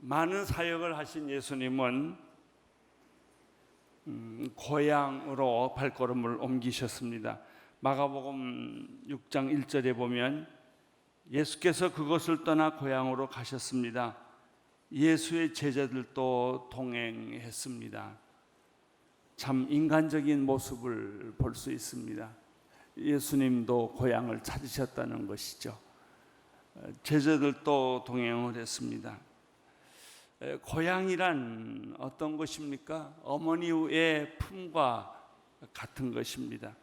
많은 사역을 하신 예수님은 고향으로 발걸음을 옮기셨습니다. 마가복음 6장 1절에 보면 예수께서 그것을 떠나 고향으로 가셨습니다. 예수의 제자들도 동행했습니다. 참 인간적인 모습을 볼 수 있습니다. 예수님도 고향을 찾으셨다는 것이죠. 제자들도 동행을 했습니다. 고향이란 어떤 것입니까? 어머니의 품과 같은 것입니다.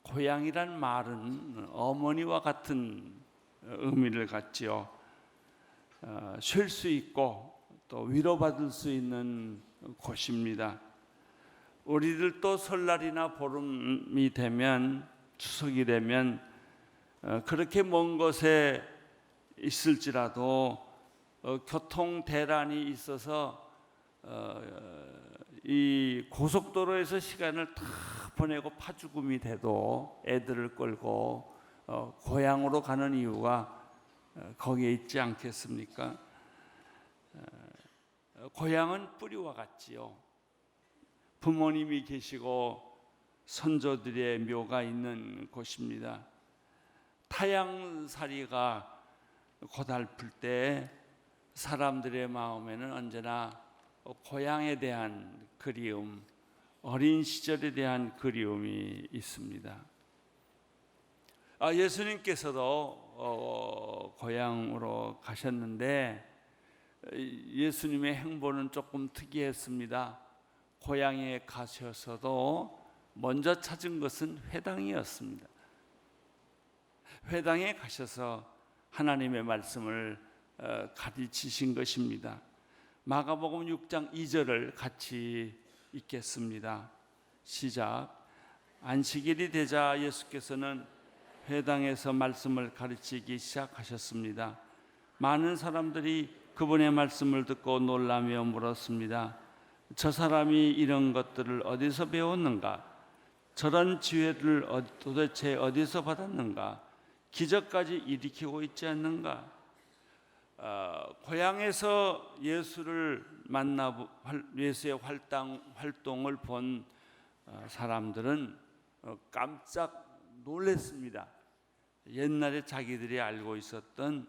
고향이란 말은 어머니와 같은 의미를 갖지요. 쉴 수 있고 또 위로받을 수 있는 곳입니다. 우리들도 설날이나 보름이 되면, 추석이 되면 그렇게 먼 곳에 있을지라도 교통 대란이 있어서 이 고속도로에서 시간을 다 보내고 파죽음이 돼도 애들을 끌고 고향으로 가는 이유가 거기에 있지 않겠습니까? 고향은 뿌리와 같지요. 부모님이 계시고 선조들의 묘가 있는 곳입니다. 타향살이가 고달플 때 사람들의 마음에는 언제나 고향에 대한 그리움, 어린 시절에 대한 그리움이 있습니다. 예수님께서도 고향으로 가셨는데 예수님의 행보는 조금 특이했습니다. 고향에 가셔서도 먼저 찾은 것은 회당이었습니다. 회당에 가셔서 하나님의 말씀을 가르치신 것입니다. 마가복음 6장 2절을 같이 읽겠습니다. 시작. 안식일이 되자 예수께서는 회당에서 말씀을 가르치기 시작하셨습니다. 많은 사람들이 그분의 말씀을 듣고 놀라며 물었습니다. 저 사람이 이런 것들을 어디서 배웠는가? 저런 지혜를 도대체 어디서 받았는가? 기적까지 일으키고 있지 않는가? 고향에서 예수를 예수의 활동을 본 사람들은 깜짝 놀랐습니다. 옛날에 자기들이 알고 있었던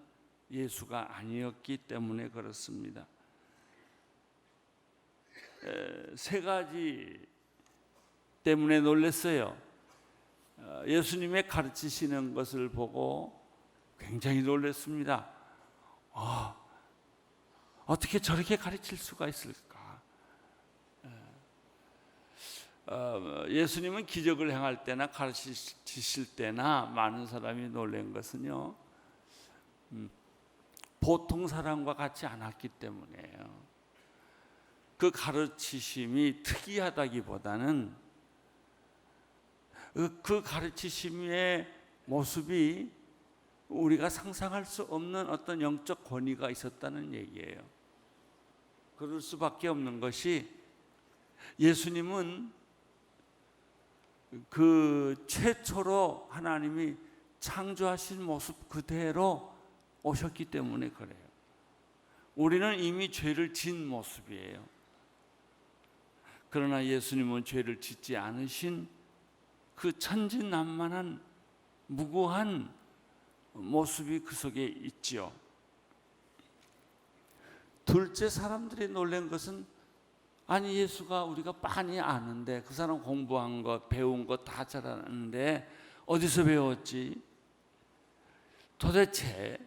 예수가 아니었기 때문에 그렇습니다. 세 가지 때문에 놀랐어요. 예수님의 가르치시는 것을 보고 굉장히 놀랐습니다. 어떻게 저렇게 가르칠 수가 있을까? 예수님은 기적을 행할 때나 가르치실 때나 많은 사람이 놀란 것은요, 보통 사람과 같지 않았기 때문이에요. 그 가르치심이 특이하다기보다는 그 가르치심의 모습이 우리가 상상할 수 없는 어떤 영적 권위가 있었다는 얘기예요. 그럴 수밖에 없는 것이 예수님은 그 최초로 하나님이 창조하신 모습 그대로 오셨기 때문에 그래요. 우리는 이미 죄를 지은 모습이에요. 그러나 예수님은 죄를 짓지 않으신 그 천진난만한 무고한 모습이 그 속에 있지요. 둘째, 사람들이 놀란 것은 아니 예수가 우리가 빤히 아는데, 그 사람 공부한 것 배운 것 다 잘 아는데 어디서 배웠지? 도대체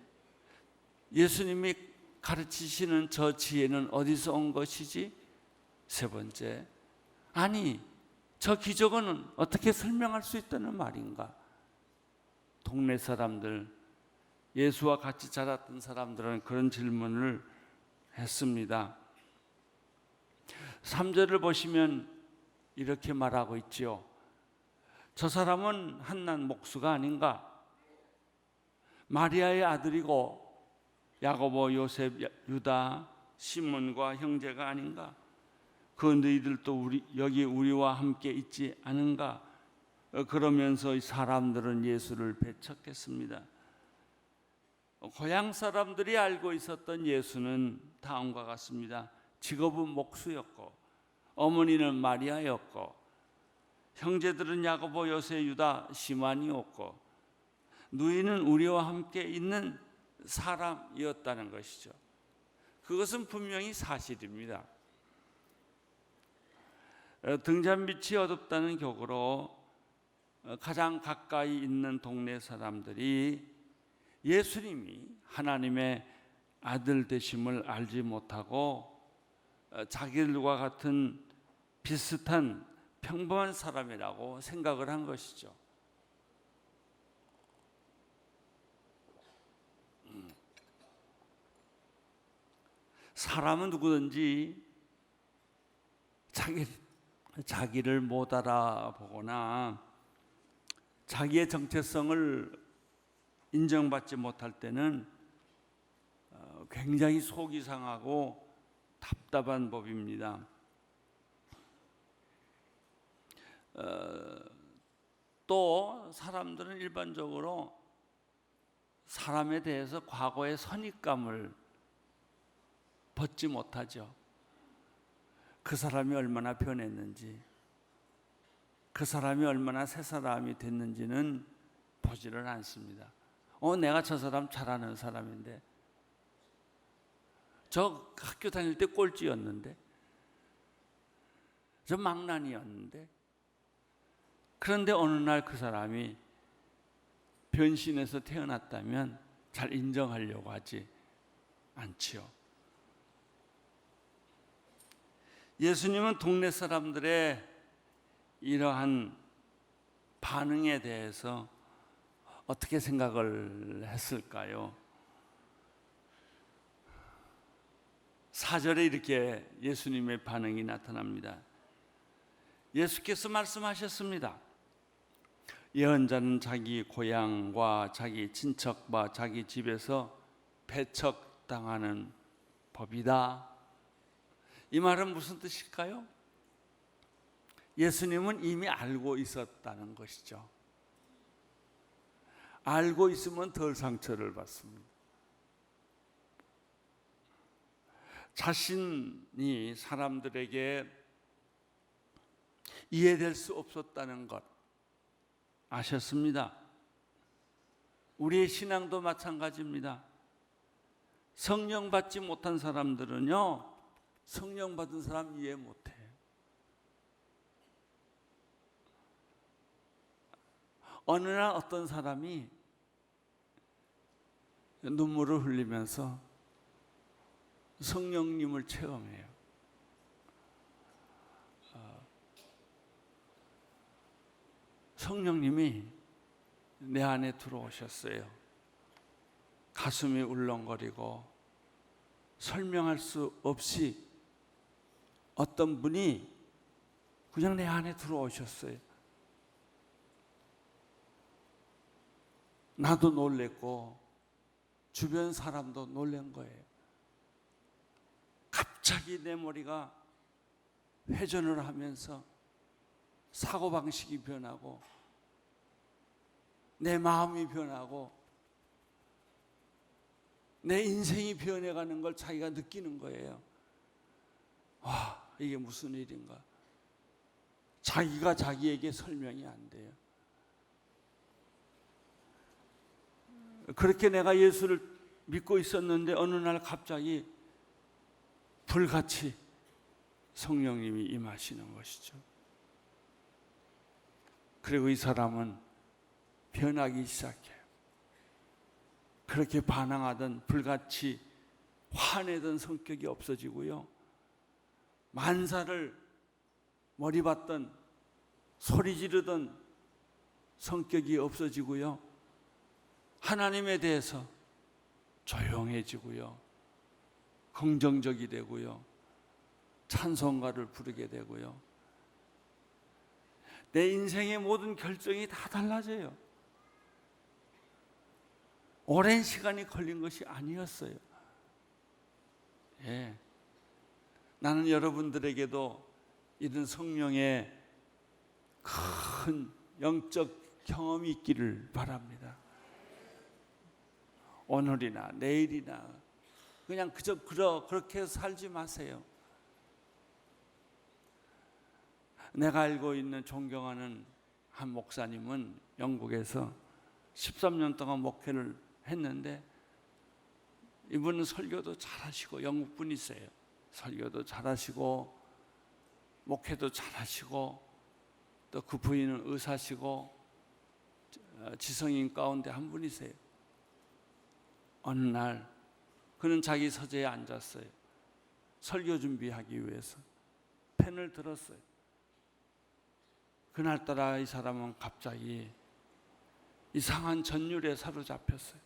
예수님이 가르치시는 저 지혜는 어디서 온 것이지? 세 번째, 아니 저 기적은 어떻게 설명할 수 있다는 말인가? 동네 사람들, 예수와 같이 자랐던 사람들은 그런 질문을 했습니다. 3절을 보시면 이렇게 말하고 있지요. 저 사람은 한난 목수가 아닌가? 마리아의 아들이고 야고보, 요셉, 유다, 시몬과 형제가 아닌가? 그 너희들도 여기 우리와 함께 있지 않은가? 그러면서 사람들은 예수를 배척했습니다. 고향 사람들이 알고 있었던 예수는 다음과 같습니다. 직업은 목수였고, 어머니는 마리아였고, 형제들은 야고보, 요새, 유다, 시몬이었고, 누이는 우리와 함께 있는 사람이었다는 것이죠. 그것은 분명히 사실입니다. 등잔빛이 어둡다는 격으로 가장 가까이 있는 동네 사람들이 예수님이 하나님의 아들 되심을 알지 못하고 자기들과 같은 비슷한 평범한 사람이라고 생각을 한 것이죠. 사람은 누구든지 자기를 못 알아보거나 자기의 정체성을 인정받지 못할 때는 굉장히 속이 상하고 답답한 법입니다. 또 사람들은 일반적으로 사람에 대해서 과거의 선입감을 벗지 못하죠. 그 사람이 얼마나 변했는지, 그 사람이 얼마나 새 사람이 됐는지는 보지를 않습니다. 내가 저 사람 잘 아는 사람인데, 저 학교 다닐 때 꼴찌였는데, 저 망나니였는데, 그런데 어느 날 그 사람이 변신해서 태어났다면 잘 인정하려고 하지 않지요. 예수님은 동네 사람들의 이러한 반응에 대해서 어떻게 생각을 했을까요? 4절에 이렇게 예수님의 반응이 나타납니다. 예수께서 말씀하셨습니다. 예언자는 자기 고향과 자기 친척과 자기 집에서 배척당하는 법이다. 이 말은 무슨 뜻일까요? 예수님은 이미 알고 있었다는 것이죠. 알고 있으면 덜 상처를 받습니다. 자신이 사람들에게 이해될 수 없었다는 것 아셨습니다. 우리의 신앙도 마찬가지입니다. 성령 받지 못한 사람들은요, 성령 받은 사람 이해 못해요. 어느 날 어떤 사람이 눈물을 흘리면서 성령님을 체험해요. 성령님이 내 안에 들어오셨어요. 가슴이 울렁거리고 설명할 수 없이 어떤 분이 그냥 내 안에 들어오셨어요. 나도 놀랬고 주변 사람도 놀란 거예요. 갑자기 내 머리가 회전을 하면서 사고방식이 변하고 내 마음이 변하고 내 인생이 변해가는 걸 자기가 느끼는 거예요. 와, 이게 무슨 일인가? 자기가 자기에게 설명이 안 돼요. 그렇게 내가 예수를 믿고 있었는데 어느 날 갑자기 불같이 성령님이 임하시는 것이죠. 그리고 이 사람은 변하기 시작해요. 그렇게 반항하던 불같이 화내던 성격이 없어지고요. 만사를 머리 받던 소리 지르던 성격이 없어지고요. 하나님에 대해서 조용해지고요. 긍정적이 되고요. 찬송가를 부르게 되고요. 내 인생의 모든 결정이 다 달라져요. 오랜 시간이 걸린 것이 아니었어요. 예. 나는 여러분들에게도 이런 성령의 큰 영적 경험이 있기를 바랍니다. 오늘이나 내일이나 그냥 그저 그렇게 살지 마세요. 내가 알고 있는 존경하는 한 목사님은 영국에서 13년 동안 목회를 했는데, 이분은 설교도 잘하시고, 영국 분이세요. 설교도 잘하시고 목회도 잘하시고, 또 그 부인은 의사시고 지성인 가운데 한 분이세요. 어느 날 그는 자기 서재에 앉았어요. 설교 준비하기 위해서 펜을 들었어요. 그날따라 이 사람은 갑자기 이상한 전율에 사로잡혔어요.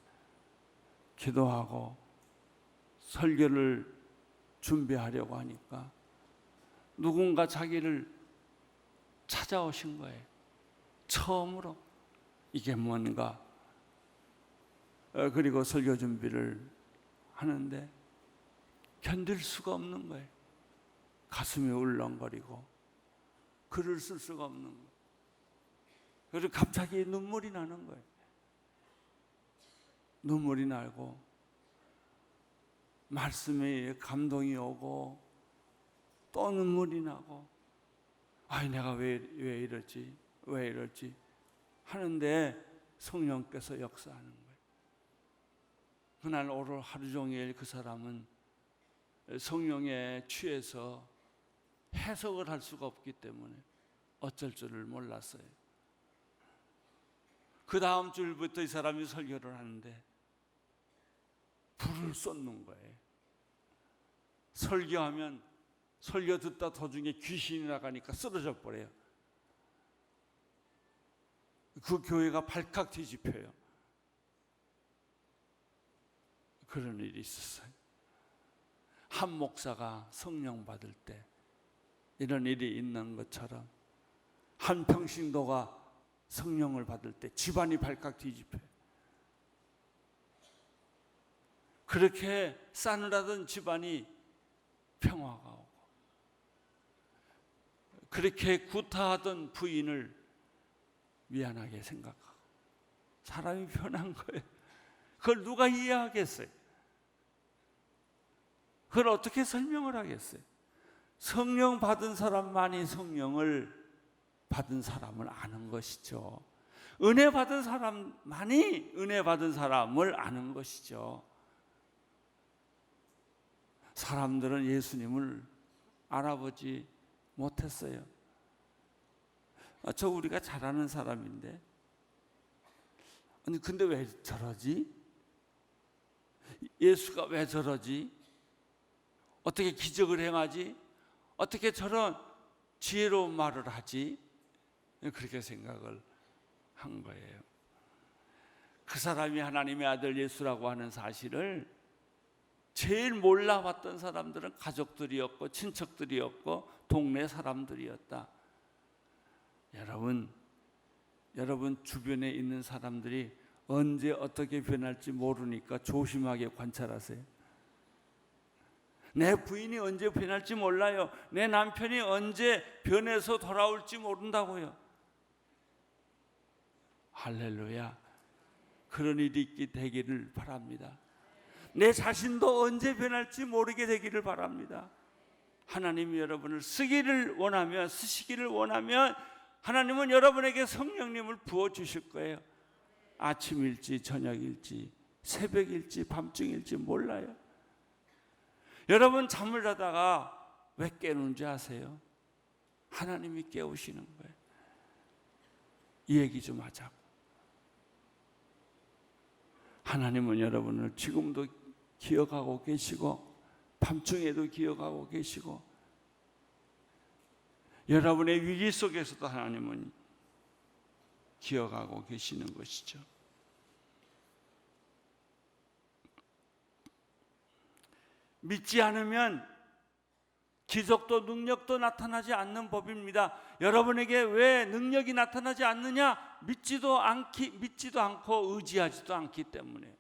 기도하고 설교를 준비하려고 하니까 누군가 자기를 찾아오신 거예요. 처음으로. 이게 뭔가. 그리고 설교 준비를 하는데 견딜 수가 없는 거예요. 가슴이 울렁거리고 글을 쓸 수가 없는 거예요. 그리고 갑자기 눈물이 나는 거예요. 눈물이 나고 말씀에 감동이 오고 또 눈물이 나고, 아이 내가 왜 이럴지 하는데 성령께서 역사하는 거예요. 그날 오늘 하루 종일 그 사람은 성령에 취해서 해석을 할 수가 없기 때문에 어쩔 줄을 몰랐어요. 그 다음 주일부터 이 사람이 설교를 하는데 불을 쏟는 거예요. 설교하면 설교 듣다 도중에 귀신이 나가니까 쓰러져 버려요. 그 교회가 발칵 뒤집혀요. 그런 일이 있었어요. 한 목사가 성령 받을 때 이런 일이 있는 것처럼 한 평신도가 성령을 받을 때 집안이 발칵 뒤집혀요. 그렇게 싸늘하던 집안이 평화가 오고, 그렇게 구타하던 부인을 미안하게 생각하고, 사람이 변한 거예요. 그걸 누가 이해하겠어요? 그걸 어떻게 설명을 하겠어요? 성령 받은 사람만이 성령을 받은 사람을 아는 것이죠. 은혜 받은 사람만이 은혜 받은 사람을 아는 것이죠. 사람들은 예수님을 알아보지 못했어요. 저 우리가 잘 아는 사람인데, 아니 근데 왜 저러지? 예수가 왜 저러지? 어떻게 기적을 행하지? 어떻게 저런 지혜로운 말을 하지? 그렇게 생각을 한 거예요. 그 사람이 하나님의 아들 예수라고 하는 사실을 제일 몰라봤던 사람들은 가족들이었고 친척들이었고 동네 사람들이었다. 여러분 주변에 있는 사람들이 언제 어떻게 변할지 모르니까 조심하게 관찰하세요. 내 부인이 언제 변할지 몰라요. 내 남편이 언제 변해서 돌아올지 모른다고요. 할렐루야. 그런 일이 되기를 바랍니다. 내 자신도 언제 변할지 모르게 되기를 바랍니다. 하나님이 여러분을 쓰시기를 원하면 하나님은 여러분에게 성령님을 부어주실 거예요. 아침일지 저녁일지 새벽일지 밤중일지 몰라요. 여러분 잠을 자다가 왜 깨는지 아세요? 하나님이 깨우시는 거예요. 이 얘기 좀 하자고. 하나님은 여러분을 지금도 기억하고 계시고 밤중에도 기억하고 계시고, 여러분의 위기 속에서도 하나님은 기억하고 계시는 것이죠. 믿지 않으면 기적도 능력도 나타나지 않는 법입니다. 여러분에게 왜 능력이 나타나지 않느냐? 믿지도 않고 의지하지도 않기 때문에.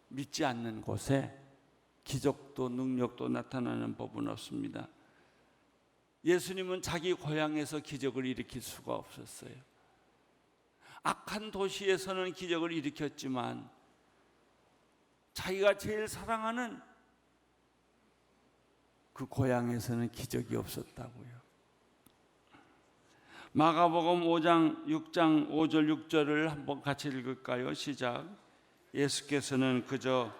믿지 않는 곳에 기적도 능력도 나타나는 법은 없습니다. 예수님은 자기 고향에서 기적을 일으킬 수가 없었어요. 악한 도시에서는 기적을 일으켰지만 자기가 제일 사랑하는 그 고향에서는 기적이 없었다고요. 마가복음 5장 6장 5절 6절을 한번 같이 읽을까요? 시작. 예수께서는 그저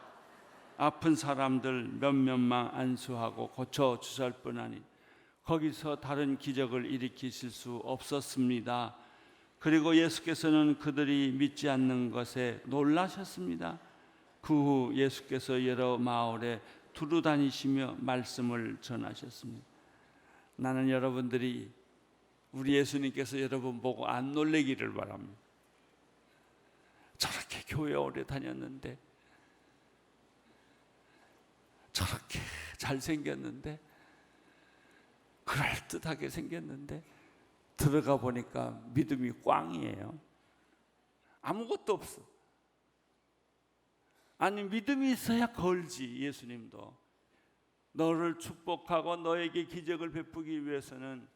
아픈 사람들 몇몇만 안수하고 고쳐 주실 뿐 아니 거기서 다른 기적을 일으키실 수 없었습니다. 그리고 예수께서는 그들이 믿지 않는 것에 놀라셨습니다. 그 후 예수께서 여러 마을에 두루 다니시며 말씀을 전하셨습니다. 나는 여러분들이 우리 예수님께서 여러분 보고 안 놀래기를 바랍니다. 저렇게 교회 오래 다녔는데, 저렇게 잘생겼는데, 그럴듯하게 생겼는데 들어가 보니까 믿음이 꽝이에요. 아무것도 없어. 아니, 믿음이 있어야 걸지. 예수님도 너를 축복하고 너에게 기적을 베푸기 위해서는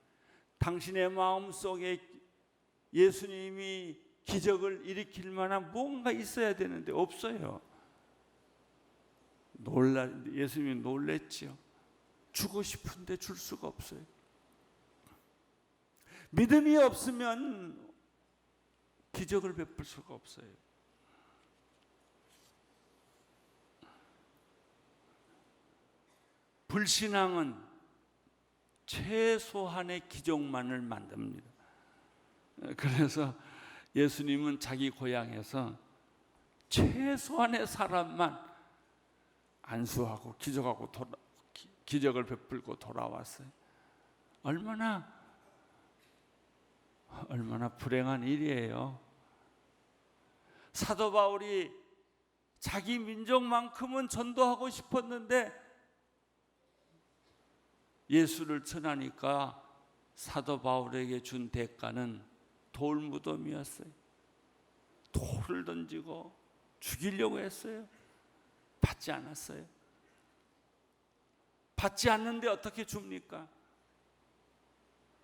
당신의 마음속에 예수님이 기적을 일으킬 만한 뭔가 있어야 되는데 없어요. 예수님이 놀랬지요. 주고 싶은데 줄 수가 없어요. 믿음이 없으면 기적을 베풀 수가 없어요. 불신앙은 최소한의 기적만을 만듭니다. 그래서 예수님은 자기 고향에서 최소한의 사람만 안수하고 기적을 베풀고 돌아왔어요. 얼마나 불행한 일이에요. 사도 바울이 자기 민족만큼은 전도하고 싶었는데 예수를 전하니까 사도 바울에게 준 대가는 돌무덤이었어요. 돌을 던지고 죽이려고 했어요. 받지 않았어요. 받지 않는데 어떻게 줍니까?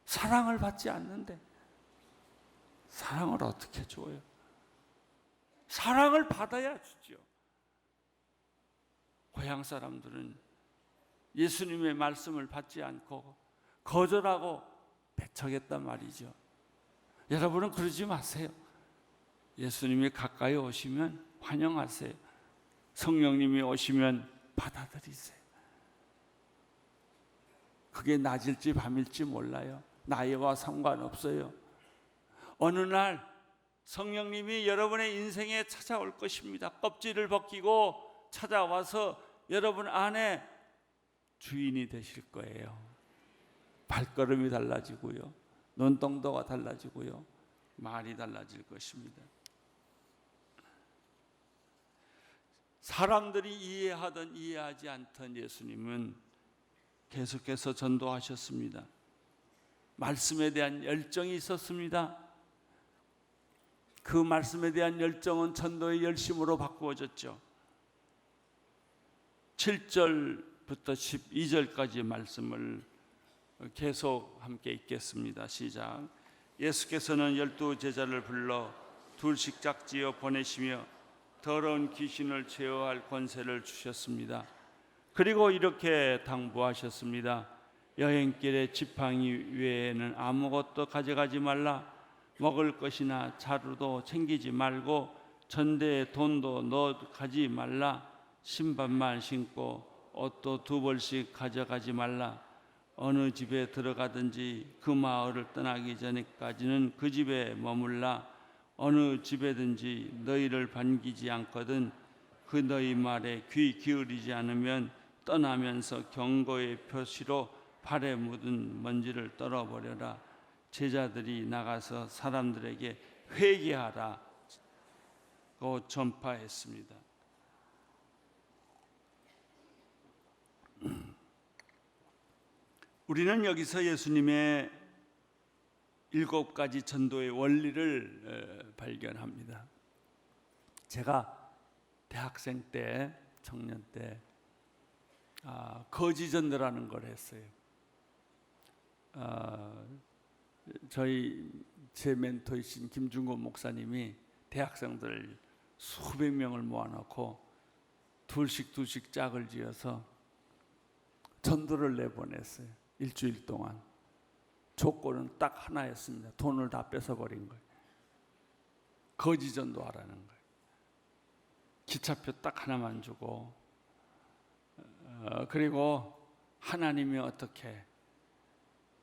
사랑을 받지 않는데 사랑을 어떻게 줘요? 사랑을 받아야 주죠. 고향 사람들은 예수님의 말씀을 받지 않고 거절하고 배척했단 말이죠. 여러분은 그러지 마세요. 예수님이 가까이 오시면 환영하세요. 성령님이 오시면 받아들이세요. 그게 낮일지 밤일지 몰라요. 나이와 상관없어요. 어느 날 성령님이 여러분의 인생에 찾아올 것입니다. 껍질을 벗기고 찾아와서 여러분 안에 주인이 되실 거예요. 발걸음이 달라지고요, 눈동도가 달라지고요, 말이 달라질 것입니다. 사람들이 이해하든 이해하지 않던 예수님은 계속해서 전도하셨습니다. 말씀에 대한 열정이 있었습니다. 그 말씀에 대한 열정은 전도의 열심으로 바꾸어졌죠. 7절부터 12절까지 말씀을 계속 함께 읽겠습니다. 시작. 예수께서는 12 제자를 불러 둘씩 짝지어 보내시며 더러운 귀신을 제어할 권세를 주셨습니다. 그리고 이렇게 당부하셨습니다. 여행길에 지팡이 외에는 아무것도 가져가지 말라. 먹을 것이나 자루도 챙기지 말고 전대에 돈도 넣어 가지 말라. 신발만 신고 옷도 2벌씩 가져가지 말라. 어느 집에 들어가든지 그 마을을 떠나기 전까지는 그 집에 머물라. 어느 집에든지 너희를 반기지 않거든 그 너희 말에 귀 기울이지 않으면 떠나면서 경고의 표시로 발에 묻은 먼지를 떨어버려라. 제자들이 나가서 사람들에게 회개하라고 전파했습니다. 우리는 여기서 예수님의 7가지 전도의 원리를 발견합니다. 제가 대학생 때, 청년 때 거지전도라는 걸 했어요. 저희 제 멘토이신 김중곤 목사님이 대학생들 수백 명을 모아놓고 둘씩 짝을 지어서 전도를 내보냈어요. 일주일 동안. 조건은 딱 하나였습니다. 돈을 다 뺏어버린 거예요. 거지 전도하라는 거예요. 기차표 딱 하나만 주고, 그리고 하나님이 어떻게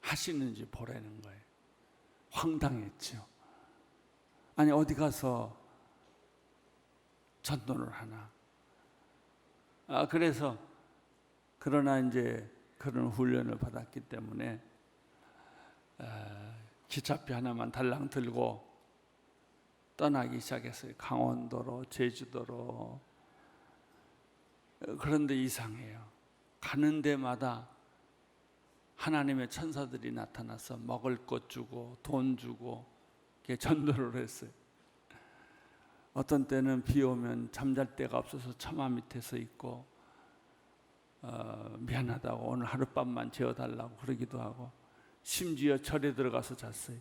하시는지 보라는 거예요. 황당했죠. 아니 어디 가서 전도를 하나. 그래서 그러나 이제 그런 훈련을 받았기 때문에 기차표 하나만 달랑 들고 떠나기 시작했어요. 강원도로, 제주도로. 그런데 이상해요. 가는 데마다 하나님의 천사들이 나타나서 먹을 것 주고 돈 주고 이렇게 전도를 했어요. 어떤 때는 비 오면 잠잘 데가 없어서 처마 밑에서 있고, 미안하다고 오늘 하룻밤만 재워달라고 그러기도 하고, 심지어 절에 들어가서 잤어요.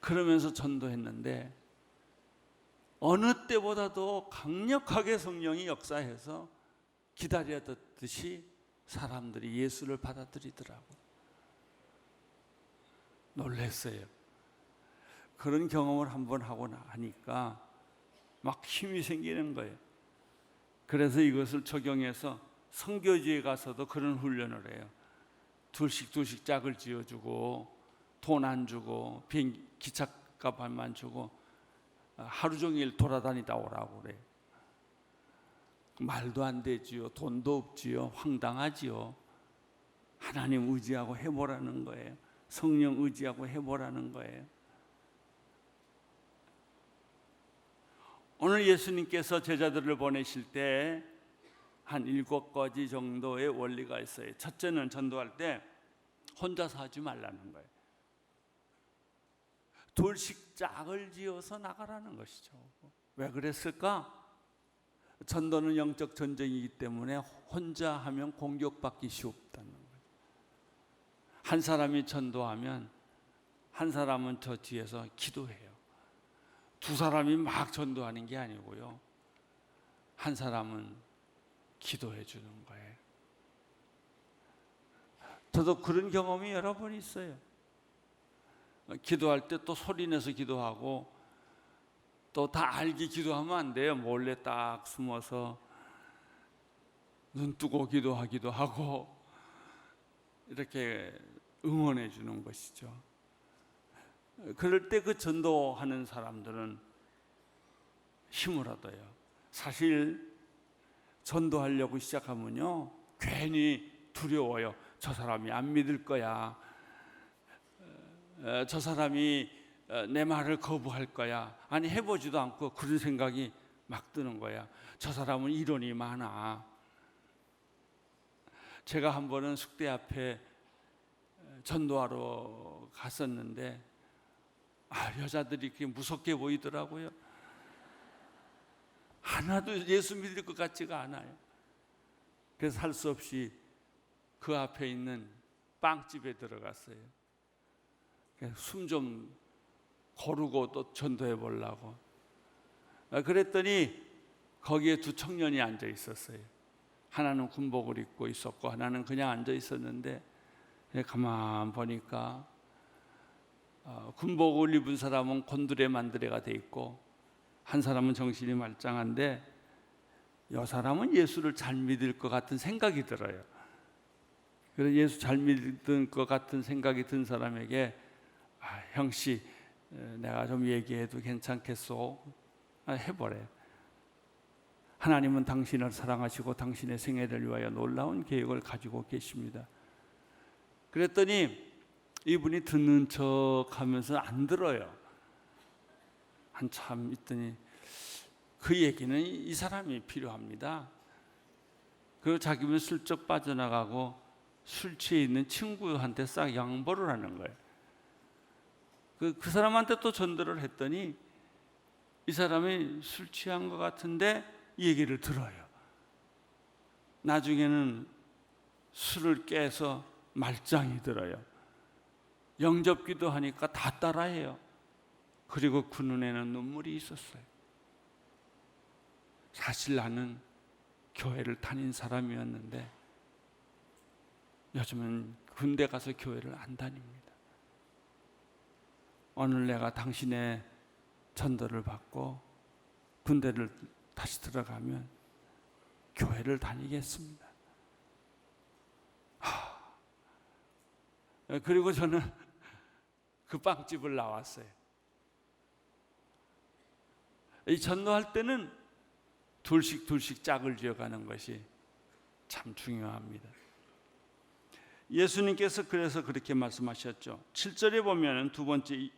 그러면서 전도했는데 어느 때보다도 강력하게 성령이 역사해서 기다렸듯이 사람들이 예수를 받아들이더라고요. 놀랐어요. 그런 경험을 한번 하고 나니까 막 힘이 생기는 거예요. 그래서 이것을 적용해서 선교지에 가서도 그런 훈련을 해요. 둘씩 짝을 지어주고 돈 안 주고 비행기 기차값만 주고 하루 종일 돌아다니다 오라고 그래요. 말도 안 되지요. 돈도 없지요. 황당하지요. 하나님 의지하고 해보라는 거예요. 성령 의지하고 해보라는 거예요. 오늘 예수님께서 제자들을 보내실 때 한 7가지 정도의 원리가 있어요. 첫째는 전도할 때 혼자서 하지 말라는 거예요. 둘씩 짝을 지어서 나가라는 것이죠. 왜 그랬을까? 전도는 영적 전쟁이기 때문에 혼자 하면 공격받기 쉽다는 거예요. 한 사람이 전도하면 한 사람은 저 뒤에서 기도해요. 두 사람이 막 전도하는 게 아니고요. 한 사람은 기도해 주는 거예요. 저도 그런 경험이 여러 번 있어요. 기도할 때 또 소리내서 기도하고 또 다 알게 기도하면 안 돼요. 몰래 딱 숨어서 눈 뜨고 기도하기도 하고 이렇게 응원해 주는 것이죠. 그럴 때 그 전도하는 사람들은 힘을 얻어요. 사실 전도하려고 시작하면요 괜히 두려워요. 저 사람이 안 믿을 거야. 저 사람이 내 말을 거부할 거야. 아니 해보지도 않고 그런 생각이 막 드는 거야. 저 사람은 이론이 많아. 제가 한 번은 숙대 앞에 전도하러 갔었는데 여자들이 이렇게 무섭게 보이더라고요. 하나도 예수 믿을 것 같지가 않아요. 그래서 할 수 없이 그 앞에 있는 빵집에 들어갔어요. 숨 좀 고르고 또 전도해 보려고. 그랬더니 거기에 두 청년이 앉아 있었어요. 하나는 군복을 입고 있었고 하나는 그냥 앉아 있었는데 가만 보니까 군복을 입은 사람은 곤드레 만드레가 돼 있고 한 사람은 정신이 말짱한데 이 사람은 예수를 잘 믿을 것 같은 생각이 들어요. 그래서 예수 잘 믿을 것 같은 생각이 든 사람에게 형씨 내가 좀 얘기해도 괜찮겠소? 해보래. 하나님은 당신을 사랑하시고 당신의 생애를 위하여 놀라운 계획을 가지고 계십니다. 그랬더니 이분이 듣는 척 하면서 안 들어요. 한참 있더니 그 얘기는 이 사람이 필요합니다. 그리고 자기는 슬쩍 빠져나가고 술 취해 있는 친구한테 싹 양보를 하는 거예요. 그 사람한테 또 전도를 했더니 이 사람이 술 취한 것 같은데 이 얘기를 들어요. 나중에는 술을 깨서 말짱이 들어요. 영접기도 하니까 다 따라해요. 그리고 그 눈에는 눈물이 있었어요. 사실 나는 교회를 다닌 사람이었는데 요즘은 군대 가서 교회를 안 다닙니다. 오늘 내가 당신의 전도를 받고 군대를 다시 들어가면 교회를 다니겠습니다. 그리고 저는 그 빵집을 나왔어요. 이 전도할 때는 둘씩 짝을 지어가는 것이 참 중요합니다. 예수님께서 그래서 그렇게 말씀하셨죠. 7절에 보면 두 번째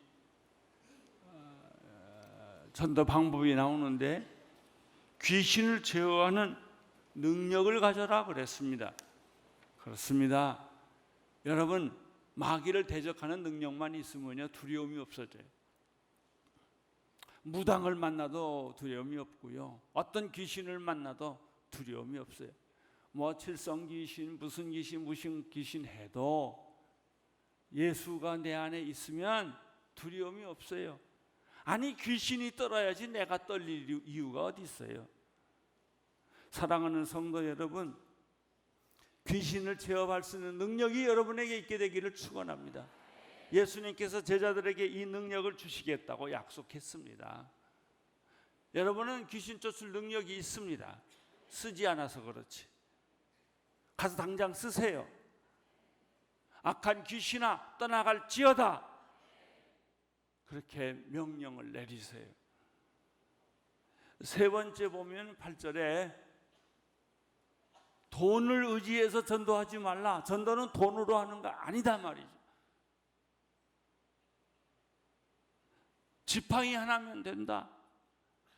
전도 방법이 나오는데 귀신을 제어하는 능력을 가져라 그랬습니다. 그렇습니다. 여러분, 마귀를 대적하는 능력만 있으면요 두려움이 없어져요. 무당을 만나도 두려움이 없고요, 어떤 귀신을 만나도 두려움이 없어요. 뭐 칠성 귀신, 무슨 귀신 해도 예수가 내 안에 있으면 두려움이 없어요. 아니, 귀신이 떨어야지 내가 떨릴 이유가 어디 있어요? 사랑하는 성도 여러분, 귀신을 제어할 수 있는 능력이 여러분에게 있게 되기를 축원합니다. 예수님께서 제자들에게 이 능력을 주시겠다고 약속했습니다. 여러분은 귀신 쫓을 능력이 있습니다. 쓰지 않아서 그렇지. 가서 당장 쓰세요. 악한 귀신아 떠나갈지어다, 그렇게 명령을 내리세요. 세 번째 보면 8절에 돈을 의지해서 전도하지 말라. 전도는 돈으로 하는 거 아니다 말이죠. 지팡이 하나면 된다.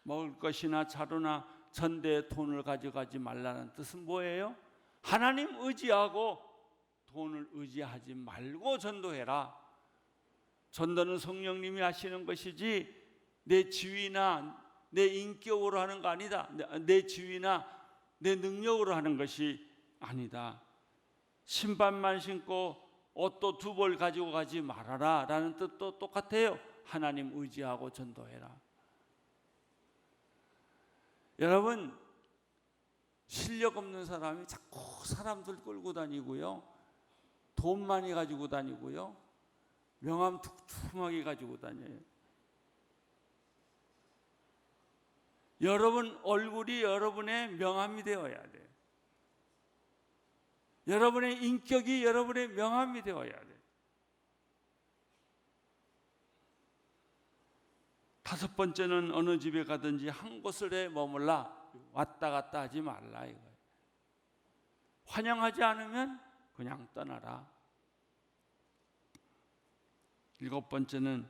먹을 것이나 자루나 전대에 돈을 가져가지 말라는 뜻은 뭐예요? 하나님 의지하고 돈을 의지하지 말고 전도해라. 전도는 성령님이 하시는 것이지 내 지위나 내 인격으로 하는 거 아니다. 내 지위나 내 능력으로 하는 것이 아니다. 신발만 신고 옷도 2벌 가지고 가지 말아라 라는 뜻도 똑같아요. 하나님 의지하고 전도해라. 여러분, 실력 없는 사람이 자꾸 사람들 끌고 다니고요, 돈 많이 가지고 다니고요, 명함 툭툭하게 가지고 다녀요. 여러분 얼굴이 여러분의 명함이 되어야 돼요. 여러분의 인격이 여러분의 명함이 되어야 돼요. 5번째는 어느 집에 가든지 한 곳에 머물라. 왔다 갔다 하지 말라 이거예요. 환영하지 않으면 그냥 떠나라. 7번째는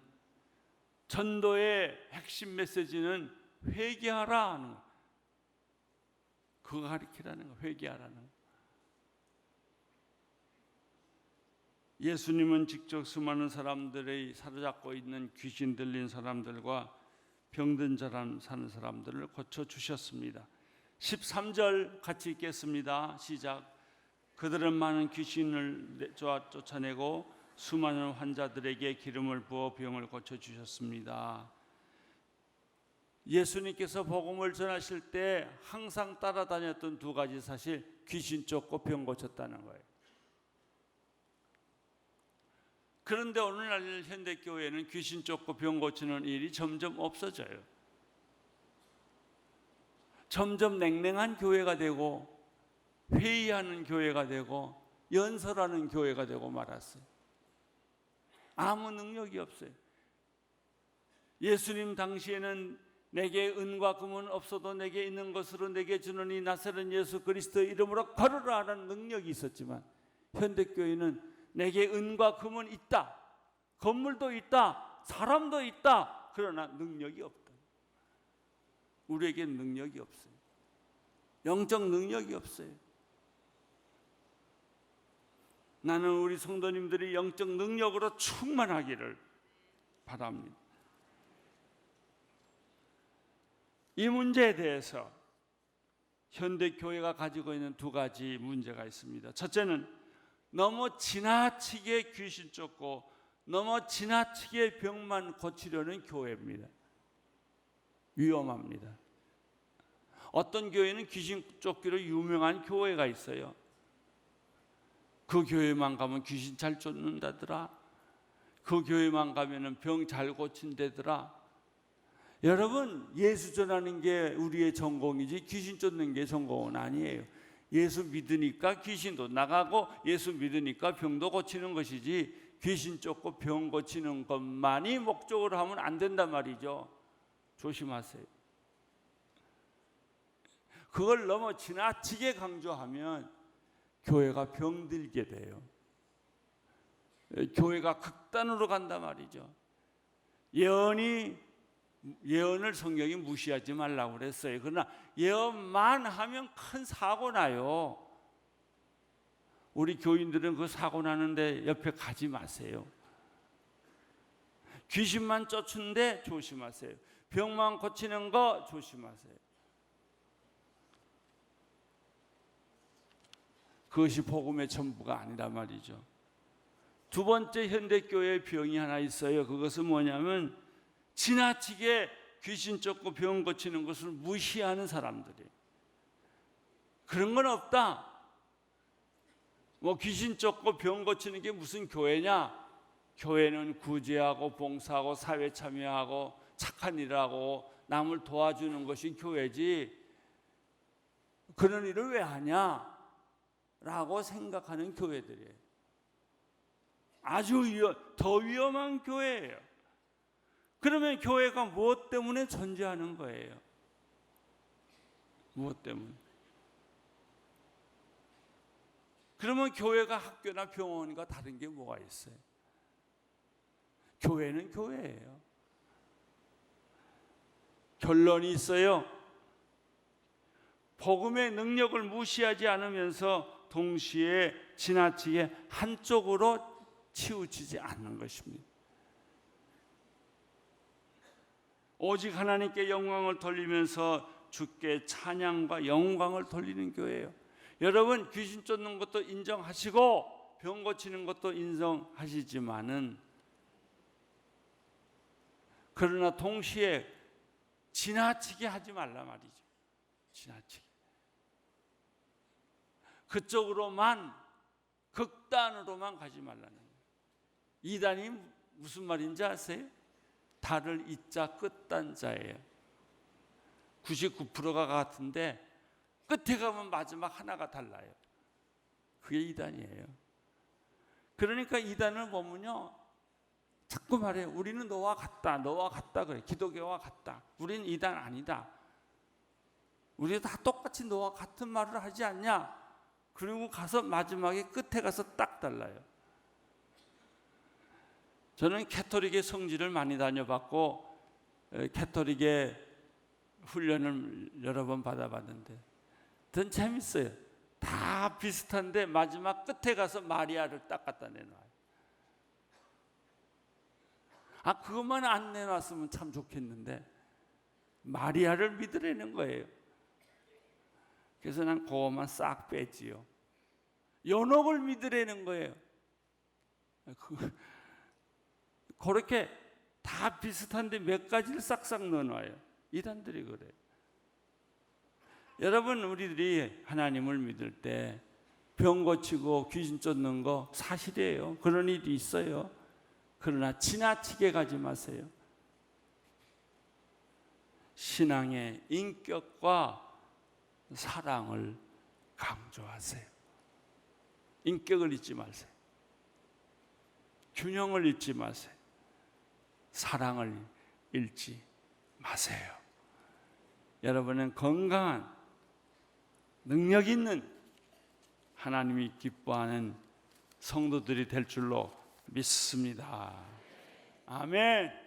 전도의 핵심 메시지는 회개하라 하는 거. 그거 가르치라는 거, 회개하라는 거. 예수님은 직접 수많은 사람들의 사로잡고 있는 귀신 들린 사람들과 병든 사는 사람들을 고쳐주셨습니다. 13절 같이 읽겠습니다. 시작. 그들은 많은 귀신을 쫓아내고 수많은 환자들에게 기름을 부어 병을 고쳐주셨습니다. 예수님께서 복음을 전하실 때 항상 따라다녔던 2가지 사실, 귀신 쫓고 병 고쳤다는 거예요. 그런데 오늘날 현대교회는 귀신 쫓고 병 고치는 일이 점점 없어져요. 점점 냉랭한 교회가 되고 회의하는 교회가 되고 연설하는 교회가 되고 말았어요. 아무 능력이 없어요. 예수님 당시에는 내게 은과 금은 없어도 내게 있는 것으로 내게 주노니 나사렛 예수 그리스도의 이름으로 걸으라 하는 능력이 있었지만, 현대교회는 내게 은과 금은 있다, 건물도 있다, 사람도 있다, 그러나 능력이 없다. 우리에게 능력이 없어요. 영적 능력이 없어요. 나는 우리 성도님들이 영적 능력으로 충만하기를 바랍니다. 이 문제에 대해서 현대교회가 가지고 있는 2가지 문제가 있습니다. 첫째는 너무 지나치게 귀신 쫓고 너무 지나치게 병만 고치려는 교회입니다. 위험합니다. 어떤 교회는 귀신 쫓기로 유명한 교회가 있어요. 그 교회만 가면 귀신 잘 쫓는다더라. 그 교회만 가면 병 잘 고친다더라. 여러분, 예수 전하는 게 우리의 전공이지 귀신 쫓는 게 전공은 아니에요. 예수 믿으니까 귀신도 나가고 예수 믿으니까 병도 고치는 것이지, 귀신 쫓고 병 고치는 것만이 목적으로 하면 안 된단 말이죠. 조심하세요. 그걸 너무 지나치게 강조하면 교회가 병들게 돼요. 교회가 극단으로 간단 말이죠. 예언을 성경이 무시하지 말라고 그랬어요. 그러나 예언만 하면 큰 사고 나요. 우리 교인들은 그 사고 나는데 옆에 가지 마세요. 귀신만 쫓는데 조심하세요. 병만 고치는 거 조심하세요. 그것이 복음의 전부가 아니란 말이죠. 두 번째 현대교회의 병이 하나 있어요. 그것은 뭐냐면 지나치게 귀신 쫓고 병 고치는 것을 무시하는 사람들이. 그런 건 없다. 뭐 귀신 쫓고 병 고치는 게 무슨 교회냐? 교회는 구제하고 봉사하고 사회 참여하고 착한 일을 하고 남을 도와주는 것이 교회지, 그런 일을 왜 하냐? 라고 생각하는 교회들이에요. 아주 더 위험한 교회예요. 그러면 교회가 무엇 때문에 존재하는 거예요? 무엇 때문에? 그러면 교회가 학교나 병원과 다른 게 뭐가 있어요? 교회는 교회예요. 결론이 있어요. 복음의 능력을 무시하지 않으면서 동시에 지나치게 한쪽으로 치우치지 않는 것입니다. 오직 하나님께 영광을 돌리면서 주께 찬양과 영광을 돌리는 교회예요. 여러분, 귀신 쫓는 것도 인정하시고 병 고치는 것도 인정하시지만은, 그러나 동시에 지나치게 하지 말라 말이죠. 지나치게. 그쪽으로만, 극단으로만 가지 말라는 거예요. 이단이 무슨 말인지 아세요? 달을 이자 끝단자예요. 99%가 같은데 끝에 가면 마지막 하나가 달라요. 그게 이단이에요. 그러니까 이단을 보면요, 자꾸 말해요. 우리는 너와 같다, 너와 같다 그래. 기독교와 같다. 우리는 이단 아니다. 우리 다 똑같이 너와 같은 말을 하지 않냐? 그리고 가서 마지막에 끝에 가서 딱 달라요. 저는 캐토릭의 성지를 많이 다녀봤고 캐토릭의 훈련을 여러 번 받아봤는데 전 재밌어요. 다 비슷한데 마지막 끝에 가서 마리아를 딱 갖다 내놔요. 그것만 안 내놨으면 참 좋겠는데 마리아를 믿으라는 거예요. 그래서 난 그것만 싹 뺐지요. 연옥을 믿으라는 거예요. 그렇게 다 비슷한데 몇 가지를 싹싹 넣어놔요. 이단들이 그래요. 여러분, 우리들이 하나님을 믿을 때 병 고치고 귀신 쫓는 거 사실이에요. 그런 일이 있어요. 그러나 지나치게 가지 마세요. 신앙의 인격과 사랑을 강조하세요. 인격을 잊지 마세요. 균형을 잊지 마세요. 사랑을 잃지 마세요. 여러분은 건강한 능력 있는 하나님이 기뻐하는 성도들이 될 줄로 믿습니다. 아멘.